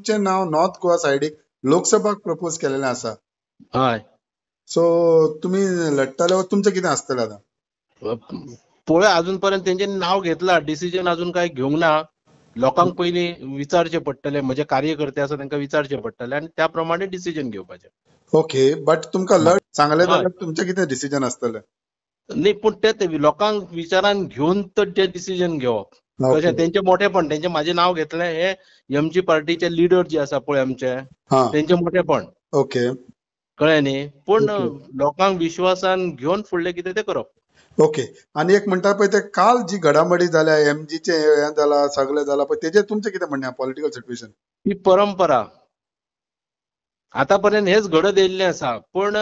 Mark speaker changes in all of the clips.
Speaker 1: तुमचे नाव नॉर्थ गोवा सायडीक लोकसभाक प्रपोज केलेले आसा.
Speaker 2: हय.
Speaker 1: सो तुम्ही लढताले तुमचं कितें आसतलें आतां?
Speaker 2: पळय अजून पर्यंत तेंचे नाव घेतला, डिसिजन अजून काय घेवंक ना. लोकांक पयलीं विचारचें पडटलें, म्हजे कार्यकर्ते आसा तांकां विचारचें पडटलें आनी त्या प्रमाणे डिसिजन घेवपाचें.
Speaker 1: ओके, बट तुमकां लढ सांगलें
Speaker 2: हय.
Speaker 1: जाल्यार तुमचें कितें डिसिजन आसतलें?
Speaker 2: न्ही पूण ते लोकांक विचारान घेवन तर ते डिसिजन घेवप.
Speaker 1: ओके.
Speaker 2: कशें तेंचे मोठेपण, तेंचे म्हाजें नाव घेतलें हे एमजी पार्टीचे लिडर जे आसा पळय आमचे,
Speaker 1: हा.
Speaker 2: तेंचे मोठेपण.
Speaker 1: ओके.
Speaker 2: कळ्ळें न्ही. पूण
Speaker 1: ओके.
Speaker 2: लोकांक विश्वासान घेवन फुडलें कितें तें करप.
Speaker 1: ओके. आणि एक म्हणटा पळय ते काल जी घडामोडी जाल्या एमजीचे हें जाला सगळें जाला पळय तेजेर तुमचें कितें म्हणणें आहा पॉलिटिकल सिच्युएशन?
Speaker 2: ही परंपरा आतां पर्यंत हेच घडत येयल्लें आसा. पूण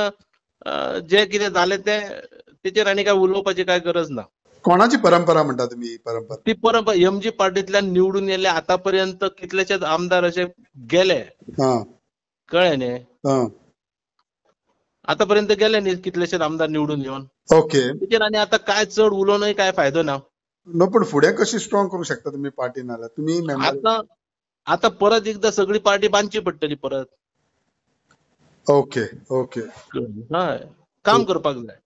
Speaker 2: जे कितें जालें तेचेर आनी काय उलोवपाची काय गरज ना.
Speaker 1: कोणाची परंपरा म्हणटा तुमी ही परंपरा?
Speaker 2: ती परंपरा एमजी पार्टींतल्यान निवडून येयल्ले आतां पर्यंत कितलेशेच आमदार अशे गेले.
Speaker 1: हा.
Speaker 2: कळ्ळें न्ही.
Speaker 1: हा.
Speaker 2: आतां पर्यंत गेले न्ही कितलेशेच आमदार निवडून येवन.
Speaker 1: ओके.
Speaker 2: तेचेर आनी आतां काय चड उलोवनय काय फायदो ना.
Speaker 1: नो पण फुडें कशी स्ट्रॉंग करूंक शकता तुमी पार्टी नाल्यार तुमी मेंबर?
Speaker 2: आतां परत एकदां सगळी पार्टी बांदची पडटली परत.
Speaker 1: ओके. ओके.
Speaker 2: हय. काम करपाक जाय.